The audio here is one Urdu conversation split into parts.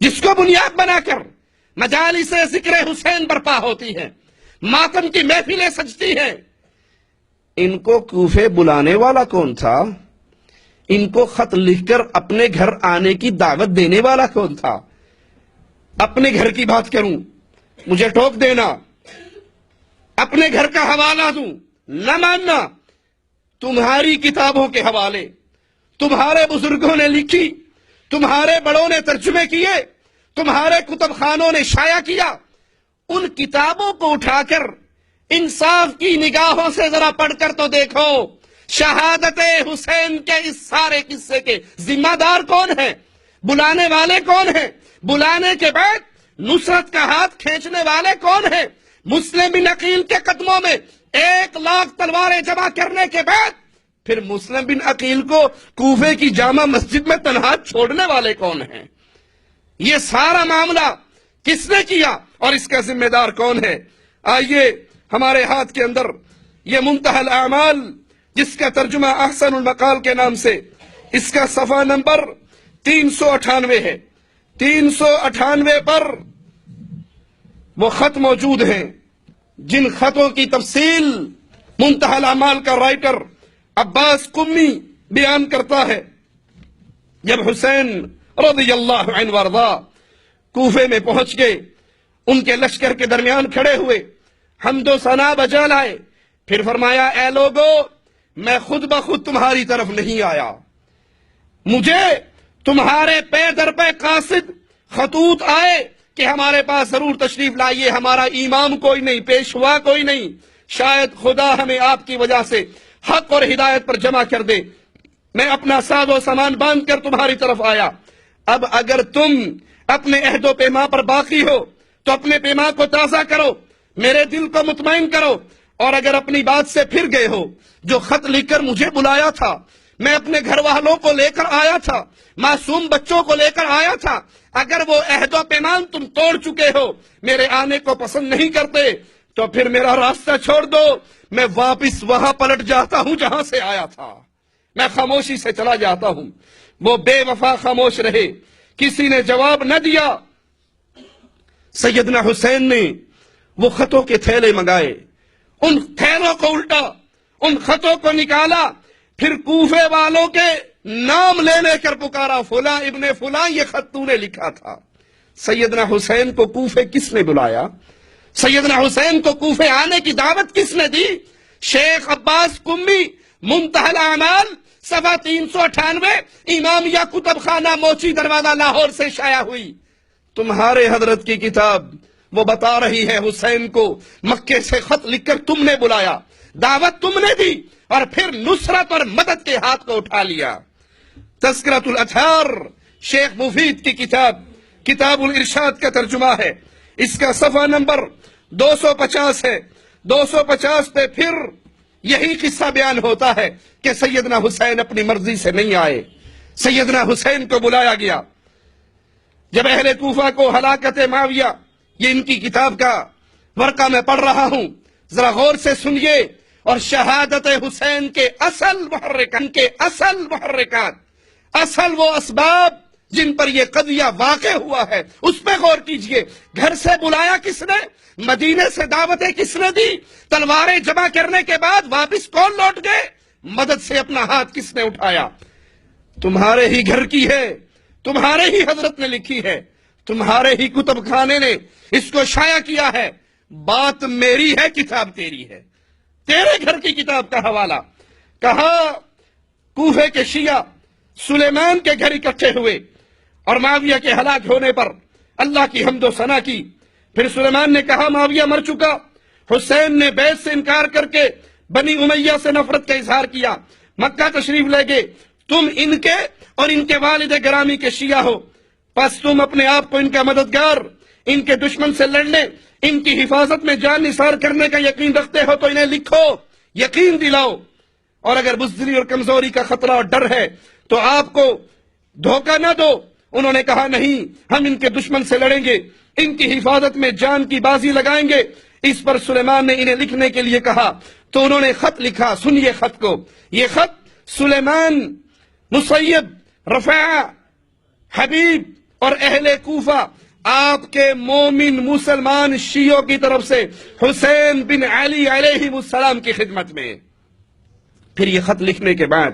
جس کو بنیاد بنا کر مجالس ذکر حسین برپا ہوتی ہیں، ماتم کی محفلیں سجتی ہیں، ان کو کوفے بلانے والا کون تھا؟ ان کو خط لکھ کر اپنے گھر آنے کی دعوت دینے والا کون تھا؟ اپنے گھر کی بات کروں، مجھے ٹوک دینا، اپنے گھر کا حوالہ دوں، نہ ماننا، تمہاری کتابوں کے حوالے تمہارے بزرگوں نے لکھی، تمہارے بڑوں نے ترجمے کیے، تمہارے کتب خانوں نے شائع کیا، ان کتابوں کو اٹھا کر انصاف کی نگاہوں سے ذرا پڑھ کر تو دیکھو، شہادت حسین کے اس سارے قصے کے ذمہ دار کون ہیں؟ بلانے والے کون ہیں؟ بلانے کے بعد نصرت کا ہاتھ کھینچنے والے کون ہیں؟ مسلم بن عقیل کے قدموں میں 1,00,000 تلواریں جمع کرنے کے بعد پھر مسلم بن عقیل کو کوفے کی جامع مسجد میں تنہا چھوڑنے والے کون ہیں؟ یہ سارا معاملہ کس نے کیا اور اس کا ذمہ دار کون ہے؟ آئیے ہمارے ہاتھ کے اندر یہ منتہی الاعمال، جس کا ترجمہ احسن المقال کے نام سے، اس کا صفحہ نمبر 398 ہے۔ 398 پر وہ خط موجود ہیں جن خطوں کی تفصیل منتہی الاعمال کا رائٹر عباس قمی بیان کرتا ہے۔ جب حسین رضی اللہ عنہ وارضا کوفے میں پہنچ گئے، ان کے لشکر کے درمیان کھڑے ہوئے، حمد و ثنا بجا لائے، پھر فرمایا اے لوگو، میں خود بخود تمہاری طرف نہیں آیا، مجھے تمہارے پے در پے قاصد خطوط آئے کہ ہمارے پاس ضرور تشریف لائیے، ہمارا امام کوئی نہیں، پیشوا کوئی نہیں، شاید خدا ہمیں آپ کی وجہ سے حق اور ہدایت پر جمع کر دے، میں اپنا ساز و سامان باندھ کر تمہاری طرف آیا۔ اب اگر تم اپنے عہد و پیما پر باقی ہو تو اپنے پیما کو تازہ کرو، میرے دل کو مطمئن کرو، اور اگر اپنی بات سے پھر گئے ہو، جو خط لکھ کر مجھے بلایا تھا، میں اپنے گھر والوں کو لے کر آیا تھا، معصوم بچوں کو لے کر آیا تھا، اگر وہ عہد و پیمان تم توڑ چکے ہو، میرے آنے کو پسند نہیں کرتے، تو پھر میرا راستہ چھوڑ دو، میں واپس وہاں پلٹ جاتا ہوں جہاں سے آیا تھا، میں خاموشی سے چلا جاتا ہوں۔ وہ بے وفا خاموش رہے، کسی نے جواب نہ دیا۔ سیدنا حسین نے وہ خطوں کے تھیلے منگائے، ان تھیلوں کو الٹا، ان خطوں کو نکالا، پھر کوفے والوں کے نام لے لے کر پکارا، فلاں ابن فلاں یہ خط تو نے لکھا تھا۔ سیدنا حسین کو کوفے کس نے بلایا؟ سیدنا حسین کو کوفے آنے کی دعوت کس نے دی؟ شیخ عباس قمی، منتہی الاعمال، صفحہ 398، امامیہ کتب خانہ موچی دروازہ لاہور سے شائع ہوئی۔ تمہارے حضرت کی کتاب وہ بتا رہی ہے حسین کو مکے سے خط لکھ کر تم نے بلایا، دعوت تم نے دی، اور پھر نصرت اور مدد کے ہاتھ کو اٹھا لیا۔ تذکرۃ الاطہار، شیخ مفید کی کتاب، کتاب الارشاد کا ترجمہ ہے، اس کا صفحہ نمبر 250 ہے۔ 250 پہ پھر یہی قصہ بیان ہوتا ہے کہ سیدنا حسین اپنی مرضی سے نہیں آئے، سیدنا حسین کو بلایا گیا۔ جب اہل کوفہ کو ہلاکت معاویہ، یہ ان کی کتاب کا ورقہ میں پڑھ رہا ہوں، ذرا غور سے سنیے، اور شہادت حسین کے اصل محرکات، اصل وہ اسباب جن پر یہ قضیہ واقع ہوا ہے، اس پہ غور کیجئے۔ گھر سے بلایا کس نے؟ مدینے سے دعوتیں کس نے دی؟ تلواریں جمع کرنے کے بعد واپس کون لوٹ گئے؟ مدد سے اپنا ہاتھ کس نے اٹھایا؟ تمہارے ہی گھر کی ہے، تمہارے ہی حضرت نے لکھی ہے، تمہارے ہی کتب خانے نے اس کو شائع کیا ہے۔ بات میری ہے، کتاب تیری ہے، تیرے گھر کی کتاب کا حوالہ۔ کہا کوفے کے شیعہ سلیمان کے گھر اکٹھے ہوئے اور معاویہ کے ہلاک ہونے پر اللہ کی حمد و ثنا کی۔ پھر سلیمان نے کہا معاویہ مر چکا، حسین نے بیعت سے انکار کر کے بنی امیہ سے نفرت کا اظہار کیا، مکہ تشریف لے گئے، تم ان کے اور ان کے والد گرامی کے شیعہ ہو، پس تم اپنے آپ کو ان کا مددگار، ان کے دشمن سے لڑنے، ان کی حفاظت میں جان نثار کرنے کا یقین رکھتے ہو تو انہیں لکھو، یقین دلاؤ، اور اگر بزدلی اور کمزوری کا خطرہ اور ڈر ہے تو آپ کو دھوکہ نہ دو۔ انہوں نے کہا نہیں، ہم ان کے دشمن سے لڑیں گے، ان کی حفاظت میں جان کی بازی لگائیں گے۔ اس پر سلیمان نے انہیں لکھنے کے لیے کہا تو انہوں نے خط لکھا۔ سنیے خط کو، یہ خط سلیمان، مسیب، رفاعہ، حبیب اور اہل کوفہ آپ کے مومن مسلمان شیعوں کی طرف سے حسین بن علی علیہ السلام کی خدمت میں۔ پھر یہ خط لکھنے کے بعد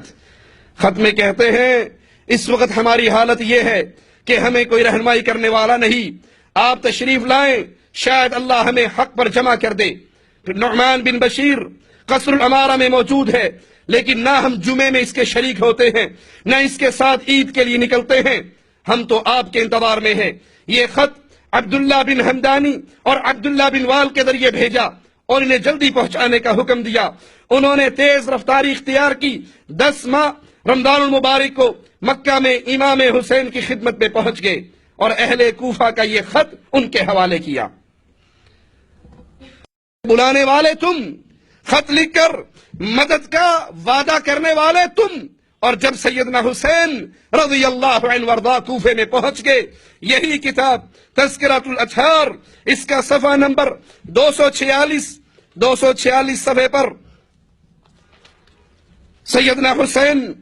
خط میں کہتے ہیں اس وقت ہماری حالت یہ ہے کہ ہمیں کوئی رہنمائی کرنے والا نہیں، آپ تشریف لائیں، شاید اللہ ہمیں حق پر جمع کر دے۔ پھر نعمان بن بشیر قصر العمارہ میں موجود ہے، لیکن نہ ہم جمعے میں اس کے شریک ہوتے ہیں، نہ اس کے ساتھ عید کے لیے نکلتے ہیں، ہم تو آپ کے انتظار میں ہیں۔ یہ خط عبداللہ بن حمدانی اور عبداللہ بن وال کے ذریعے بھیجا اور انہیں جلدی پہنچانے کا حکم دیا۔ انہوں نے تیز رفتاری اختیار کی، 10 ماہ رمضان المبارک کو مکہ میں امام حسین کی خدمت میں پہنچ گئے اور اہل کوفہ کا یہ خط ان کے حوالے کیا۔ بلانے والے تم، خط لکھ کر مدد کا وعدہ کرنے والے تم، اور جب سیدنا حسین رضی اللہ عنہ وارضاہ کوفے میں پہنچ گئے، یہی کتاب تذکرۃ الاطہار، اس کا صفحہ نمبر 246 صفحے پر سیدنا حسین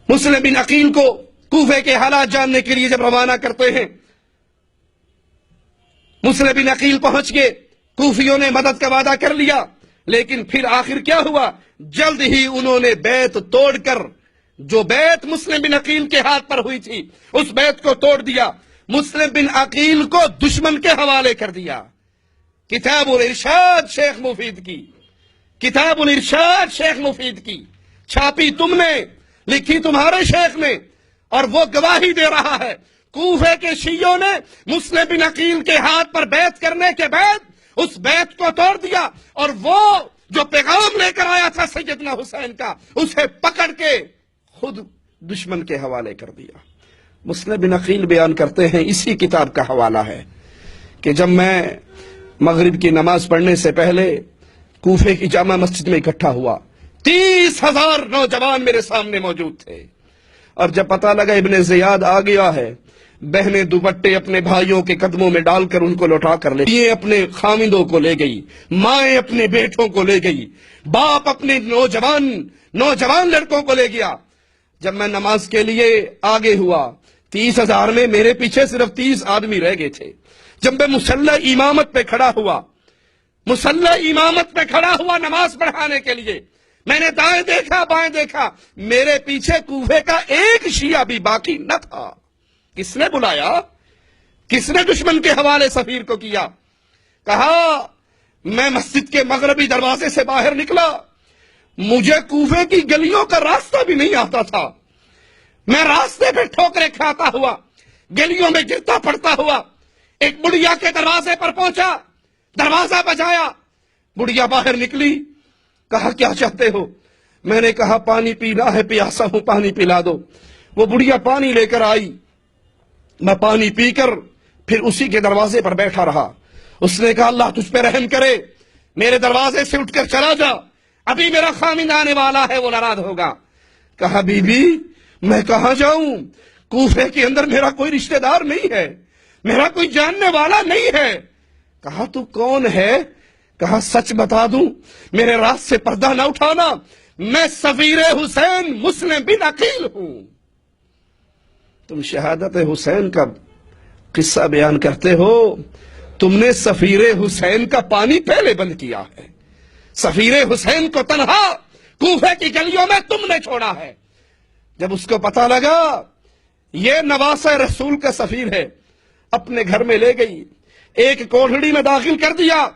مسلم بن عقیل کو کوفے کے حالات جاننے کے لیے جب روانہ کرتے ہیں، مسلم بن عقیل پہنچ گئے، کوفیوں نے مدد کا وعدہ کر لیا، لیکن پھر آخر کیا ہوا؟ جلد ہی انہوں نے بیعت توڑ کر، جو بیعت مسلم بن عقیل کے ہاتھ پر ہوئی تھی اس بیعت کو توڑ دیا، مسلم بن عقیل کو دشمن کے حوالے کر دیا۔ کتاب الارشاد شیخ مفید کی، کتاب الارشاد شیخ مفید کی چھاپی تم نے، لکھی تمہارے شیخ نے، اور وہ گواہی دے رہا ہے کوفے کے شیعوں نے مسلم بن عقیل کے ہاتھ پر بیعت کرنے کے بعد اس بیعت کو توڑ دیا، اور وہ جو پیغام لے کر آیا تھا سیدنا حسین کا، اسے پکڑ کے خود دشمن کے حوالے کر دیا۔ مسلم بن عقیل بیان کرتے ہیں، اسی کتاب کا حوالہ ہے کہ جب میں مغرب کی نماز پڑھنے سے پہلے کوفے کی جامع مسجد میں اکٹھا ہوا، 30,000 نوجوان میرے سامنے موجود تھے، اور جب پتہ لگا ابن زیاد آ گیا ہے، بہنیں دوپٹے اپنے بھائیوں کے قدموں میں ڈال کر ان کو لوٹا کر لے گئی، اپنے خامندوں کو لے گئی، مائیں اپنے بیٹوں کو لے گئی، باپ اپنے نوجوان لڑکوں کو لے گیا۔ جب میں نماز کے لیے آگے ہوا، 30,000 میں میرے پیچھے صرف 30 آدمی رہ گئے تھے۔ جب میں مسلح امامت پہ کھڑا ہوا نماز پڑھانے کے لیے، میں نے دائیں دیکھا بائیں دیکھا، میرے پیچھے کوفے کا ایک شیعہ بھی باقی نہ تھا۔ کس نے بلایا؟ کس نے دشمن کے حوالے سفیر کو کیا؟ کہا میں مسجد کے مغربی دروازے سے باہر نکلا، مجھے کوفے کی گلیوں کا راستہ بھی نہیں آتا تھا، میں راستے پہ ٹھوکریں کھاتا ہوا، گلیوں میں گرتا پڑتا ہوا، ایک بڑھیا کے دروازے پر پہنچا، دروازہ بجایا، بڑھیا باہر نکلی، کہا کیا چاہتے ہو؟ میں نے کہا پانی پینا ہے، پیاسا ہوں، پانی پلا دو۔ وہ بڑھیا پانی لے کر آئی، میں پانی پی کر پھر اسی کے دروازے پر بیٹھا رہا۔ اس نے کہا اللہ تجھ پہ رحم کرے، میرے دروازے سے اٹھ کر چلا جا، ابھی میرا خامند آنے والا ہے، وہ ناراض ہوگا۔ کہا بی بی میں کہاں جاؤں؟ کوفے کے اندر میرا کوئی رشتہ دار نہیں ہے، میرا کوئی جاننے والا نہیں ہے۔ کہا تو کون ہے؟ کہا سچ بتا دوں، میرے راز سے پردہ نہ اٹھانا، میں سفیر حسین مسلم بن عقیل ہوں۔ تم شہادت حسین کا قصہ بیان کرتے ہو، تم نے سفیر حسین کا پانی پہلے بند کیا ہے، سفیر حسین کو تنہا کوفے کی گلیوں میں تم نے چھوڑا ہے۔ جب اس کو پتہ لگا یہ نواسہ رسول کا سفیر ہے، اپنے گھر میں لے گئی، ایک کوٹھڑی میں داخل کر دیا،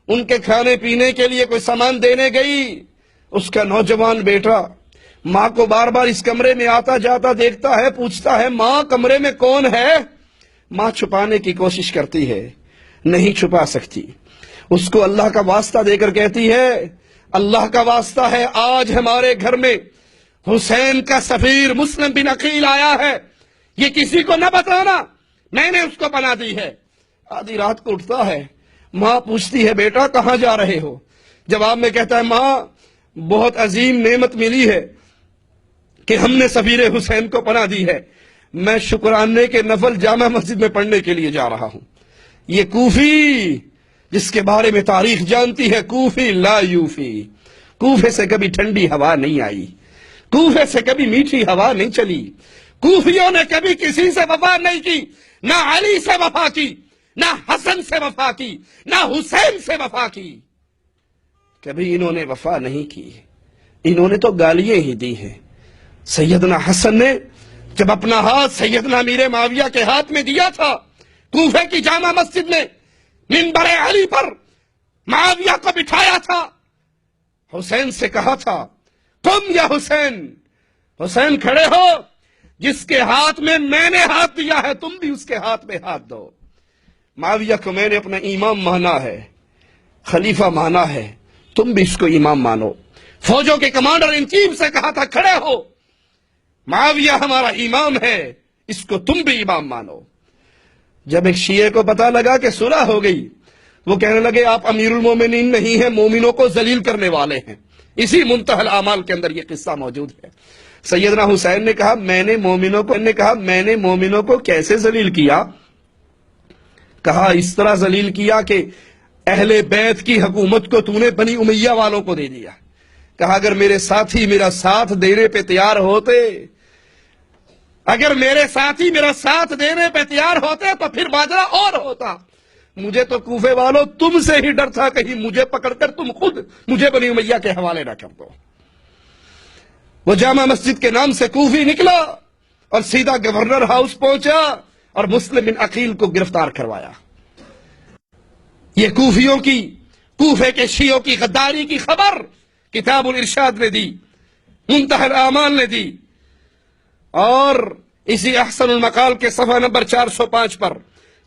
ان کے کھانے پینے کے لیے کوئی سامان دینے گئی، اس کا نوجوان بیٹا ماں کو بار بار اس کمرے میں آتا جاتا دیکھتا ہے، پوچھتا ہے ماں کمرے میں کون ہے؟ ماں چھپانے کی کوشش کرتی ہے، نہیں چھپا سکتی، اس کو اللہ کا واسطہ دے کر کہتی ہے اللہ کا واسطہ ہے، آج ہمارے گھر میں حسین کا سفیر مسلم بن عقیل آیا ہے، یہ کسی کو نہ بتانا، میں نے اس کو پناہ دی ہے۔ آدھی رات کو اٹھتا ہے، ماں پوچھتی ہے بیٹا کہاں جا رہے ہو؟ جواب میں کہتا ہے ماں بہت عظیم نعمت ملی ہے کہ ہم نے سفیر حسین کو پناہ دی ہے، میں شکرانے کے نفل جامع مسجد میں پڑھنے کے لیے جا رہا ہوں۔ یہ کوفی جس کے بارے میں تاریخ جانتی ہے، کوفی لا یوفی، کوفے سے کبھی ٹھنڈی ہوا نہیں آئی، کوفے سے کبھی میٹھی ہوا نہیں چلی، کوفیوں نے کبھی کسی سے وفا نہیں کی، نہ علی سے وفا کی، نہ حسن سے وفا کی، نہ حسین سے وفا کی، کبھی انہوں نے وفا نہیں کی، انہوں نے تو گالیاں ہی دی ہیں۔ سیدنا حسن نے جب اپنا ہاتھ سیدنا امیر معاویہ کے ہاتھ میں دیا تھا، کوفے کی جامع مسجد میں منبر علی پر معاویہ کو بٹھایا تھا، حسین سے کہا تھا تم یا حسین، حسین کھڑے ہو، جس کے ہاتھ میں میں نے ہاتھ دیا ہے تم بھی اس کے ہاتھ میں ہاتھ دو۔ معاویہ کو میں نے اپنا امام مانا ہے، خلیفہ مانا ہے، تم بھی اس کو امام مانو۔ فوجوں کے کمانڈر ان چیف سے کہا تھا کھڑے ہو، معاویہ ہمارا امام ہے، اس کو تم بھی امام مانو۔ جب ایک شیعہ کو پتا لگا کہ صلح ہو گئی، وہ کہنے لگے آپ امیر المومنین نہیں ہیں، مومنوں کو ذلیل کرنے والے ہیں۔ اسی منتہی الاعمال کے اندر یہ قصہ موجود ہے۔ سیدنا حسین نے کہا میں نے مومنوں کو کیسے ذلیل کیا؟ کہا اس طرح ذلیل کیا کہ اہل بیت کی حکومت کو تو نے بنی امیہ والوں کو دے دیا۔ کہا اگر میرے ساتھی میرا ساتھ دینے پہ تیار ہوتے، اگر میرے ساتھی میرا ساتھ دینے پہ تیار ہوتے تو پھر ماجرا اور ہوتا۔ مجھے تو کوفے والوں تم سے ہی ڈر تھا، کہیں مجھے پکڑ کر تم خود مجھے بنی امیہ کے حوالے نہ کر دو۔ وہ جامع مسجد کے نام سے کوفی نکلا اور سیدھا گورنر ہاؤس پہنچا اور مسلم بن عقیل کو گرفتار کروایا۔ یہ کوفیوں کی، کوفے کے شیعوں کی غداری کی خبر کتاب الارشاد نے دی، منتہی الاعمال نے دی، اور اسی احسن المقال کے صفحہ نمبر 405 پر،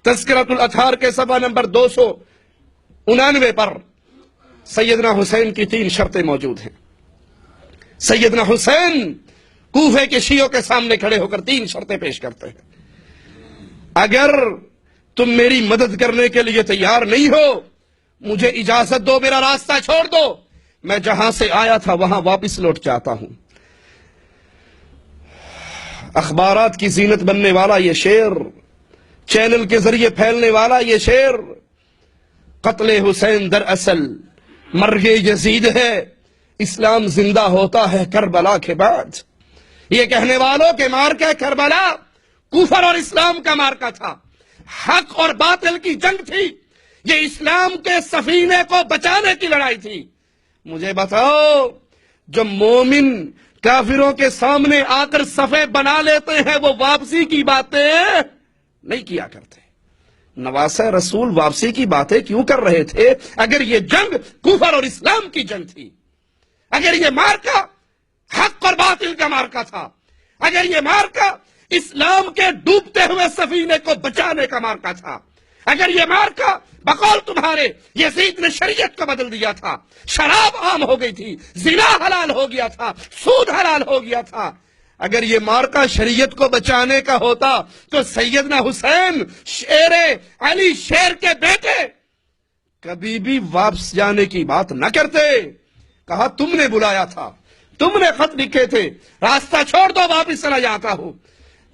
تذکرۃ الاطہار کے صفحہ نمبر 299 پر سیدنا حسین کی 3 شرطیں موجود ہیں۔ سیدنا حسین کوفے کے شیعوں کے سامنے کھڑے ہو کر 3 شرطیں پیش کرتے ہیں۔ اگر تم میری مدد کرنے کے لیے تیار نہیں ہو، مجھے اجازت دو، میرا راستہ چھوڑ دو، میں جہاں سے آیا تھا وہاں واپس لوٹ جاتا ہوں۔ اخبارات کی زینت بننے والا یہ شعر، چینل کے ذریعے پھیلنے والا یہ شعر، قتل حسین دراصل مرگ یزید ہے، اسلام زندہ ہوتا ہے کربلا کے بعد۔ یہ کہنے والوں کے مارکہ کربلا کفر اور اسلام کا مارکہ تھا، حق اور باطل کی جنگ تھی، یہ اسلام کے سفینے کو بچانے کی لڑائی تھی۔ مجھے بتاؤ، جو مومن کافروں کے سامنے آ کر صفے بنا لیتے ہیں وہ واپسی کی باتیں نہیں کیا کرتے۔ نواسہ رسول واپسی کی باتیں کیوں کر رہے تھے؟ اگر یہ جنگ کفر اور اسلام کی جنگ تھی، اگر یہ مارکہ حق اور باطل کا مارکہ تھا، اگر یہ مارکہ اسلام کے ڈوبتے ہوئے سفینے کو بچانے کا مارکہ تھا، اگر یہ مارکہ بقول تمہارے یزید نے شریعت کو بدل دیا تھا، شراب عام ہو گئی تھی، زنا حلال ہو گیا تھا، سود حلال ہو گیا تھا، اگر یہ مارکہ شریعت کو بچانے کا ہوتا تو سیدنا حسین شیر علی شیر کے بیٹے کبھی بھی واپس جانے کی بات نہ کرتے۔ کہا تم نے بلایا تھا، تم نے خط لکھے تھے، راستہ چھوڑ دو، واپس چلا جاتا ہوں۔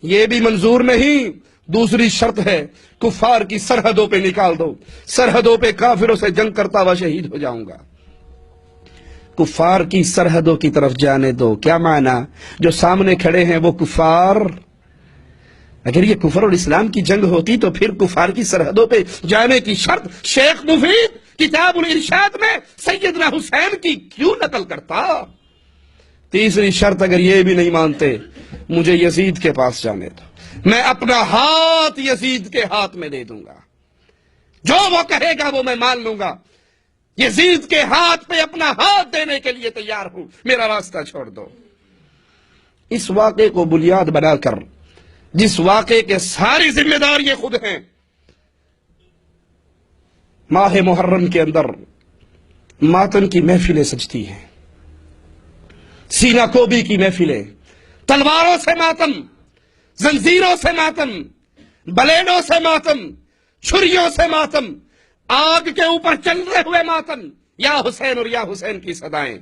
یہ بھی منظور نہیں، دوسری شرط ہے، کفار کی سرحدوں پہ نکال دو، سرحدوں پہ کافروں سے جنگ کرتا ہوا شہید ہو جاؤں گا۔ کفار کی سرحدوں کی طرف جانے دو، کیا معنی؟ جو سامنے کھڑے ہیں وہ کفار، اگر یہ کفر اور اسلام کی جنگ ہوتی تو پھر کفار کی سرحدوں پہ جانے کی شرط شیخ مفید کتاب الارشاد میں سیدنا حسین کی کیوں نقل کرتا؟ تیسری شرط اگر یہ بھی نہیں مانتے، مجھے یزید کے پاس جانے دو، میں اپنا ہاتھ یزید کے ہاتھ میں دے دوں گا، جو وہ کہے گا وہ میں مان لوں گا، یزید کے ہاتھ پہ اپنا ہاتھ دینے کے لیے تیار ہوں، میرا راستہ چھوڑ دو۔ اس واقعے کو بنیاد بنا کر، جس واقعے کے ساری ذمہ دار یہ خود ہیں، ماہ محرم کے اندر ماتم کی محفلیں سجتی ہیں، سینہ کوبی کی محفلیں، تلواروں سے ماتم، زنجیروں سے ماتم، بلیڈوں سے ماتم، چھریوں سے ماتم، آگ کے اوپر چل رہے ہوئے ماتم، یا حسین اور یا حسین کی صدائیں۔